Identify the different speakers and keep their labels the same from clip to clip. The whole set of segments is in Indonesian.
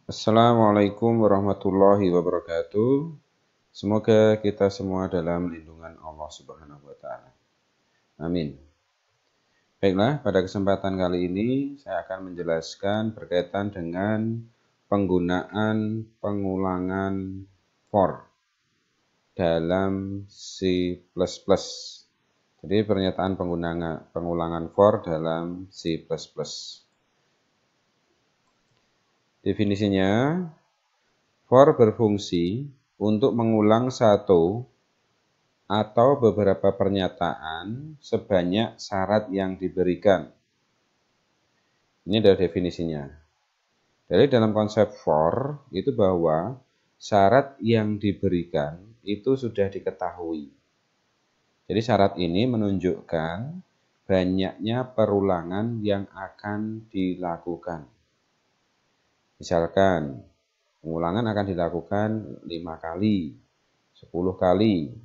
Speaker 1: Assalamualaikum warahmatullahi wabarakatuh. Semoga kita semua dalam lindungan Allah Subhanahu wa taala. Amin. Baiklah, pada kesempatan kali ini saya akan menjelaskan berkaitan dengan penggunaan pengulangan for dalam C++. Jadi pernyataan pengulangan for dalam C++. Definisinya, for berfungsi untuk mengulang satu atau beberapa pernyataan sebanyak syarat yang diberikan. Ini adalah definisinya. Jadi dalam konsep for itu bahwa syarat yang diberikan itu sudah diketahui. Jadi syarat ini menunjukkan banyaknya perulangan yang akan dilakukan. Misalkan pengulangan akan dilakukan 5 kali, 10 kali,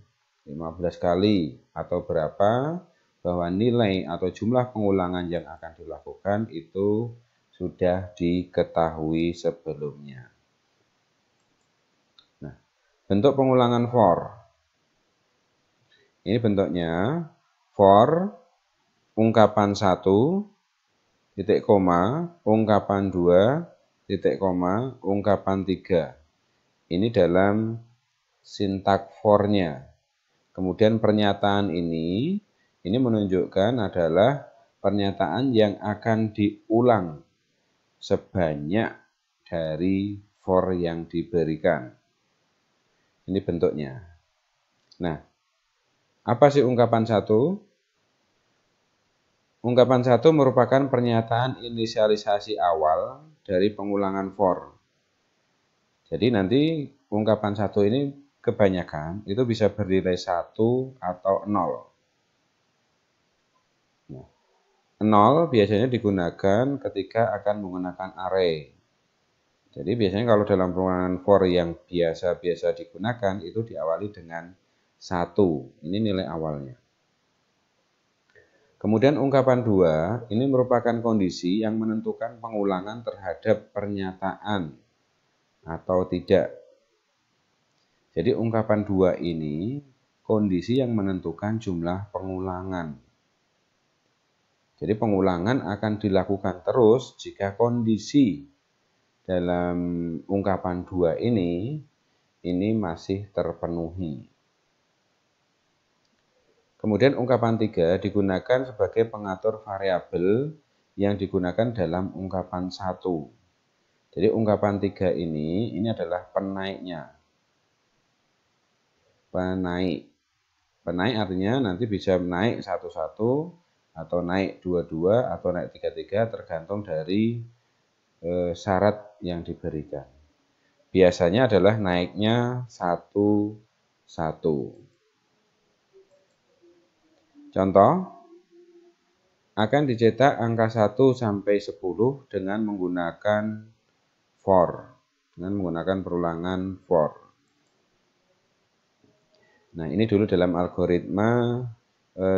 Speaker 1: 15 kali, atau berapa, bahwa nilai atau jumlah pengulangan yang akan dilakukan itu sudah diketahui sebelumnya. Nah, bentuk pengulangan for. Ini bentuknya for ungkapan 1, titik koma, ungkapan 2, titik koma, ungkapan 3. Ini dalam sintak for-nya. Kemudian pernyataan ini menunjukkan adalah pernyataan yang akan diulang sebanyak dari for yang diberikan. Ini bentuknya. Nah, apa sih ungkapan 1? Ungkapan 1 merupakan pernyataan inisialisasi awal dari pengulangan for. Jadi nanti ungkapan 1 ini kebanyakan itu bisa bernilai 1 atau 0. 0 biasanya digunakan ketika akan menggunakan array. Jadi biasanya kalau dalam pengulangan for yang biasa-biasa digunakan itu diawali dengan 1. Ini nilai awalnya. Kemudian ungkapan 2 ini merupakan kondisi yang menentukan pengulangan terhadap pernyataan atau tidak. Jadi ungkapan 2 ini kondisi yang menentukan jumlah pengulangan. Jadi pengulangan akan dilakukan terus jika kondisi dalam ungkapan 2 ini masih terpenuhi. Kemudian ungkapan 3 digunakan sebagai pengatur variabel yang digunakan dalam ungkapan 1. Jadi ungkapan 3 ini adalah penaiknya. Penaik artinya nanti bisa naik 1-1 atau naik 2-2 atau naik 3-3 tergantung dari syarat yang diberikan. Biasanya adalah naiknya 1-1. Contoh, akan dicetak angka 1 sampai 10 dengan menggunakan for, dengan menggunakan perulangan for. Nah, ini dulu dalam algoritma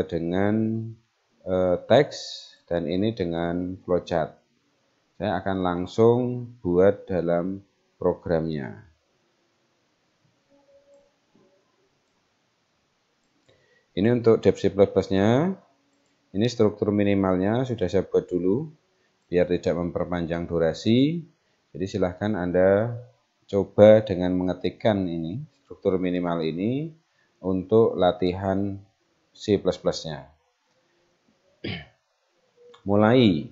Speaker 1: dengan teks dan ini dengan flowchart. Saya akan langsung buat dalam programnya. Ini untuk dep C++-nya. Ini struktur minimalnya sudah saya buat dulu biar tidak memperpanjang durasi. Jadi silahkan Anda coba dengan mengetikkan ini struktur minimal ini untuk latihan C++-nya. Mulai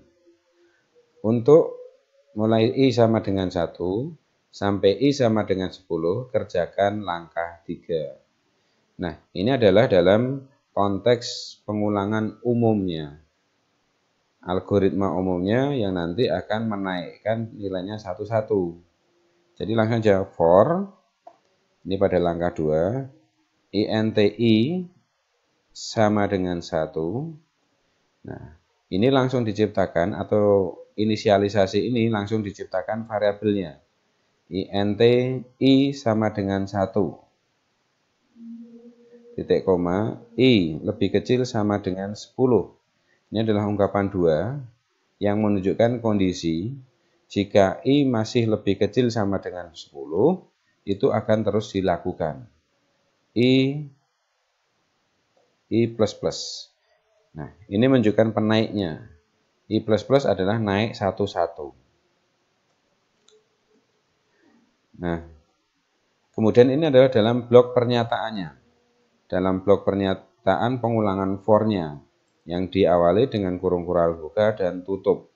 Speaker 1: I sama dengan 1 sampai I sama dengan 10, kerjakan langkah 3. Nah, ini adalah dalam konteks pengulangan umumnya. Algoritma umumnya yang nanti akan menaikkan nilainya 1-1. Jadi langsung aja for, ini pada langkah 2, INTI sama dengan 1. Nah, ini langsung diciptakan atau inisialisasi ini langsung diciptakan variabelnya. INTI sama dengan 1. Titik koma, I lebih kecil sama dengan 10. Ini adalah ungkapan 2 yang menunjukkan kondisi Jika I masih lebih kecil sama dengan 10, itu akan terus dilakukan. I plus. Nah, ini menunjukkan penaiknya. I plus adalah naik 1-1. Nah, kemudian ini adalah dalam blok pernyataannya. Dalam blok pernyataan pengulangan for-nya yang diawali dengan kurung kural buka dan tutup.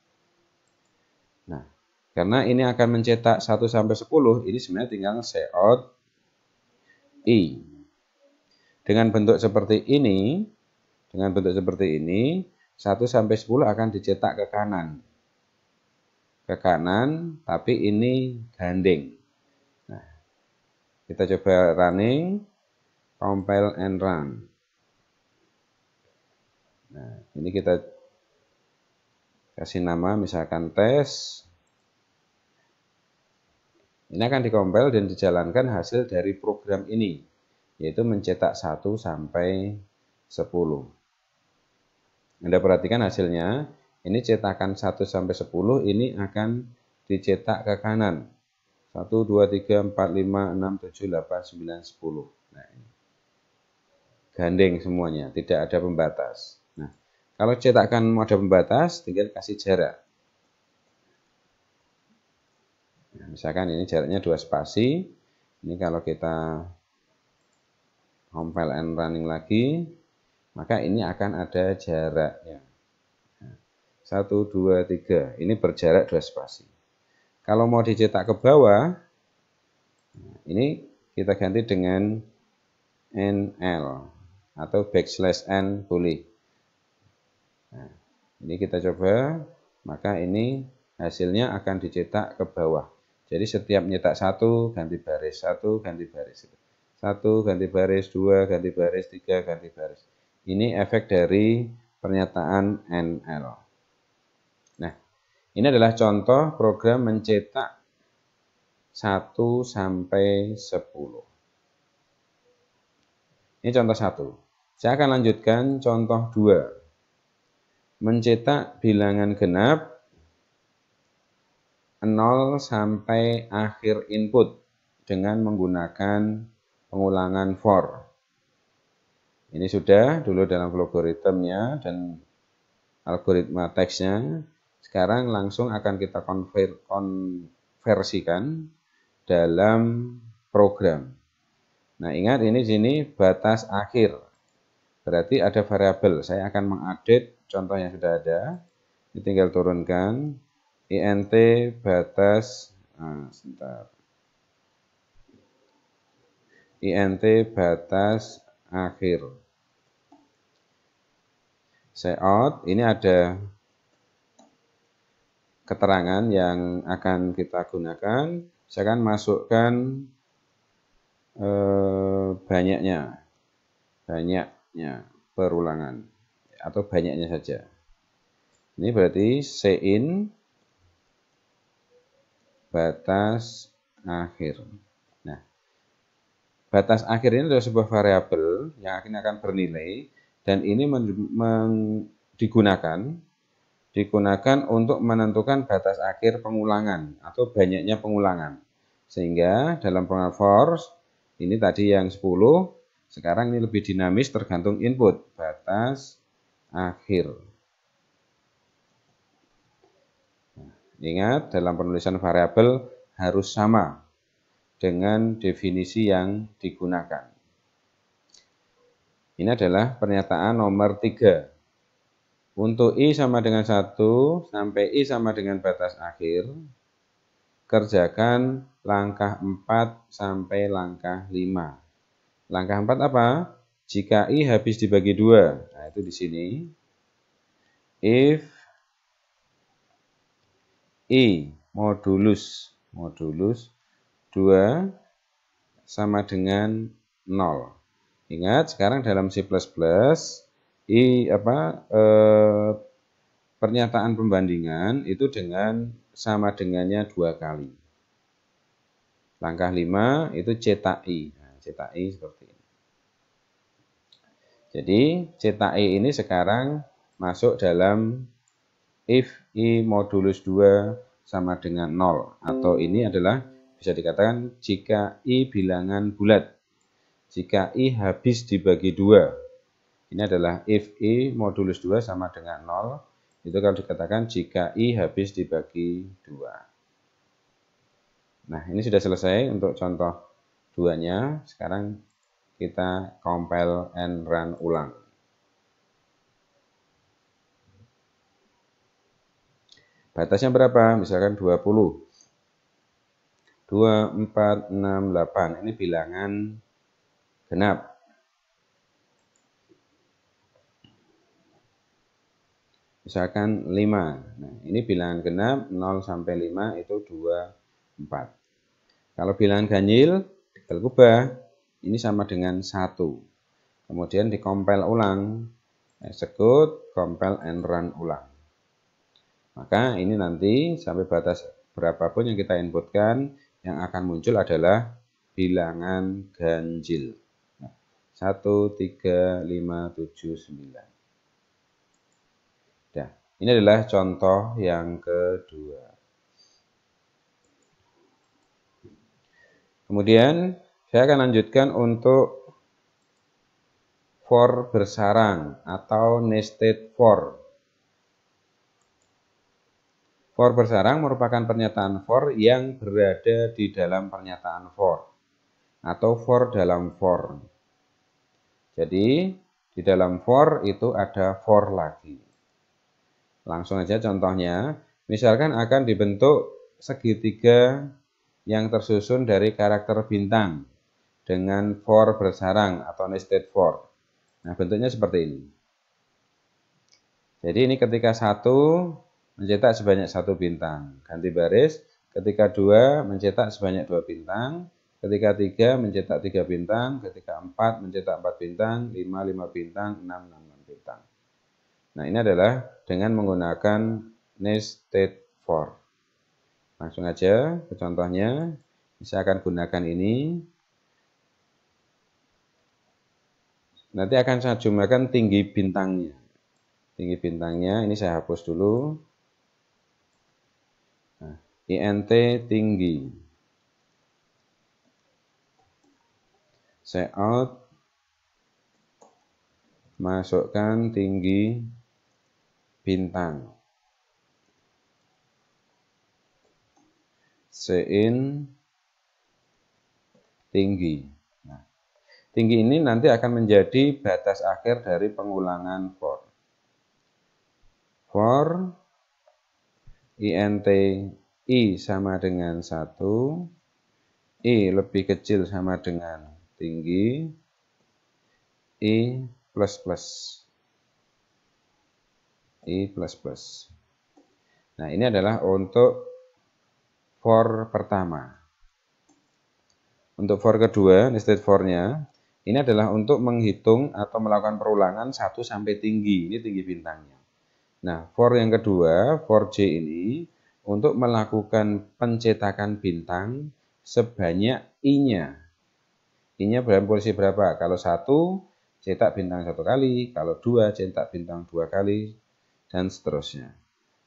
Speaker 1: Nah, karena ini akan mencetak 1-10, ini sebenarnya tinggal cout I. Dengan bentuk seperti ini, 1-10 akan dicetak ke kanan. Ke kanan, tapi ini gandeng. Nah, kita coba running, compile and run. Nah, ini kita kasih nama misalkan tes. Ini akan dikompil dan dijalankan hasil dari program ini, yaitu mencetak 1-10. Anda perhatikan hasilnya, ini cetakan 1-10 ini akan dicetak ke kanan. 1, 2, 3, 4, 5, 6, 7, 8, 9, 10. Nah, ini. Gandeng semuanya, tidak ada pembatas. Nah, kalau cetakan ada pembatas, tinggal kasih jarak. Nah, misalkan ini jaraknya 2 spasi. Ini kalau kita compile and running lagi, maka ini akan ada jaraknya. 1, 2, 3. Ini berjarak 2 spasi. Kalau mau dicetak ke bawah, ini kita ganti dengan NL atau \n boleh. Nah, ini kita coba, maka ini hasilnya akan dicetak ke bawah. Jadi setiap nyetak 1 ganti baris, 1 ganti baris. 1 ganti baris, 2 ganti baris, 3 ganti baris. Ini efek dari pernyataan NL. Nah, ini adalah contoh program mencetak 1-10. Ini contoh 1. Saya akan lanjutkan contoh 2. Mencetak bilangan genap 0 sampai akhir input dengan menggunakan pengulangan for. Ini sudah dulu dalam algoritmnya dan algoritma teksnya. Sekarang langsung akan kita konversikan dalam program. Nah, ingat ini sini batas akhir. Berarti ada variabel. Saya akan mengupdate contoh yang sudah ada. Ini tinggal turunkan int batas int batas akhir. Cout, ini ada keterangan yang akan kita gunakan. Saya akan masukkan banyaknya perulangan atau banyaknya saja. Ini berarti cin batas akhir. Nah, batas akhir ini adalah sebuah variabel yang akan bernilai dan ini digunakan untuk menentukan batas akhir pengulangan atau banyaknya pengulangan. Sehingga dalam pengulangan for ini tadi yang 10, sekarang ini lebih dinamis tergantung input batas akhir. Ingat, dalam penulisan variabel harus sama dengan definisi yang digunakan. Ini adalah pernyataan nomor 3. Untuk I sama dengan 1 sampai I sama dengan batas akhir, kerjakan langkah 4 sampai langkah 5. Langkah 4 apa? Jika I habis dibagi 2. Nah, itu di sini. If I modulus 2 sama dengan 0. Ingat, sekarang dalam C++, pernyataan pembandingan itu dengan sama dengannya 2 kali. Langkah 5 itu cetak I. Nah, cetak I seperti ini. Jadi, cetak I ini sekarang masuk dalam if I modulus 2 sama dengan 0. Atau ini adalah bisa dikatakan jika I bilangan bulat. Jika I habis dibagi 2. Ini adalah if I modulus 2 sama dengan 0. Itu kalau dikatakan jika I habis dibagi 2. Nah, ini sudah selesai untuk contoh 2-nya. Sekarang kita compile and run ulang. Batasnya berapa? Misalkan 20. 2, 4, 6, 8. Ini bilangan genap. Misalkan 5. Nah, ini bilangan genap 0 sampai 5 itu 2, 4. Kalau bilangan ganjil, tinggal ubah. Ini sama dengan 1. Kemudian di-compile ulang. Execute, compile, and run ulang. Maka ini nanti sampai batas berapapun yang kita inputkan, yang akan muncul adalah bilangan ganjil. 1, 3, 5, 7, 9. Nah, ini adalah contoh yang kedua. Kemudian saya akan lanjutkan untuk for bersarang atau nested for. For bersarang merupakan pernyataan for yang berada di dalam pernyataan for atau for dalam for. Jadi di dalam for itu ada for lagi. Langsung aja contohnya, misalkan akan dibentuk segitiga yang tersusun dari karakter bintang dengan for bersarang atau nested for. Nah, bentuknya seperti ini. Jadi ini ketika 1 mencetak sebanyak 1 bintang, ganti baris. Ketika 2 mencetak sebanyak 2 bintang. Ketika 3 mencetak 3 bintang. Ketika 4 mencetak 4 bintang. 5 bintang. 6 bintang. Nah, ini adalah dengan menggunakan nested for. Langsung aja ke contohnya. Saya akan gunakan ini. Nanti akan saya jumlahkan tinggi bintangnya. Tinggi bintangnya ini saya hapus dulu. Nah, int tinggi. Cout. Masukkan tinggi bintang. Cin tinggi. Nah, tinggi ini nanti akan menjadi batas akhir dari pengulangan for. For int I sama dengan 1, I lebih kecil sama dengan tinggi, I plus plus. I plus plus. Nah, ini adalah untuk for pertama. Untuk for kedua, nested for-nya, ini adalah untuk menghitung atau melakukan perulangan 1 sampai tinggi. Ini tinggi bintangnya. Nah, for yang kedua, for J ini, untuk melakukan pencetakan bintang sebanyak I-nya. I-nya dalam posisi berapa? Kalau 1, cetak bintang 1 kali. Kalau 2, cetak bintang 2 kali. Dan seterusnya.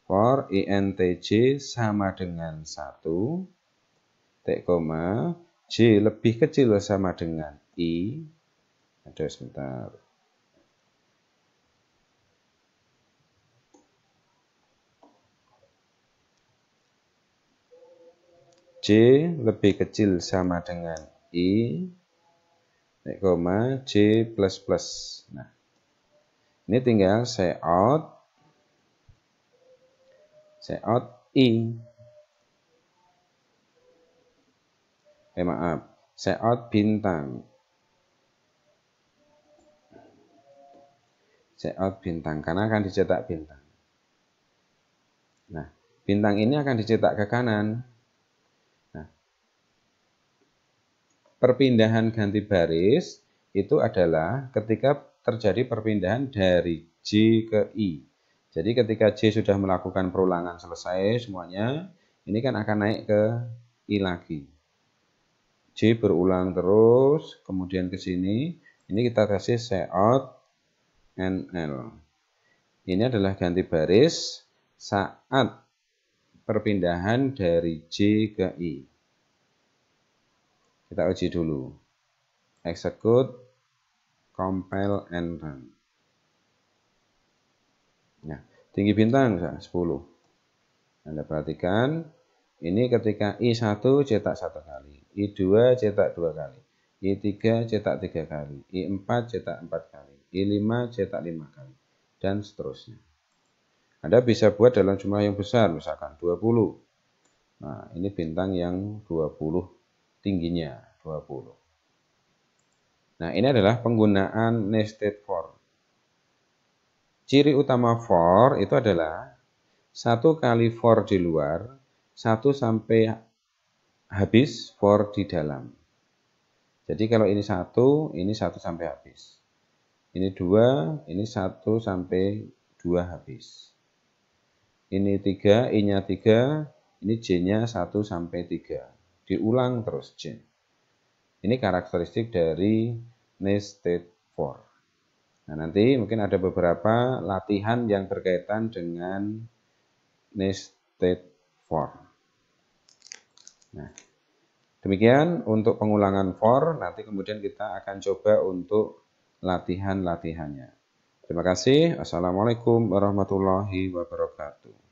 Speaker 1: For INTJ sama dengan 1, T, J lebih kecil sama dengan I. Ada sebentar. J lebih kecil sama dengan I. T, J plus plus. Nah, ini tinggal cout I. Cout bintang. Cout bintang, karena akan dicetak bintang. Nah, bintang ini akan dicetak ke kanan. Nah, perpindahan ganti baris itu adalah ketika terjadi perpindahan dari J ke I. Jadi ketika J sudah melakukan perulangan selesai semuanya, ini kan akan naik ke I lagi. J berulang terus, kemudian ke sini, ini kita kasih cout NL. Ini adalah ganti baris saat perpindahan dari J ke I. Kita uji dulu. Execute, compile, and run. Nah, tinggi bintang 10. Anda perhatikan, ini ketika I1 cetak 1 kali, I2 cetak 2 kali, I3 cetak 3 kali, I4 cetak 4 kali, I5 cetak 5 kali, dan seterusnya. Anda bisa buat dalam jumlah yang besar, misalkan 20. Nah, ini bintang yang 20 tingginya, 20. Nah, ini adalah penggunaan nested for. Ciri utama for itu adalah 1 kali for di luar, 1 sampai habis for di dalam. Jadi kalau ini 1 sampai habis. Ini 2, ini 1 sampai 2 habis. Ini 3, I-nya 3, ini J-nya 1 sampai 3. Diulang terus J. Ini karakteristik dari nested for. Nah, nanti mungkin ada beberapa latihan yang berkaitan dengan nested for. Nah, demikian untuk pengulangan for, nanti kemudian kita akan coba untuk latihan-latihannya. Terima kasih. Assalamualaikum warahmatullahi wabarakatuh.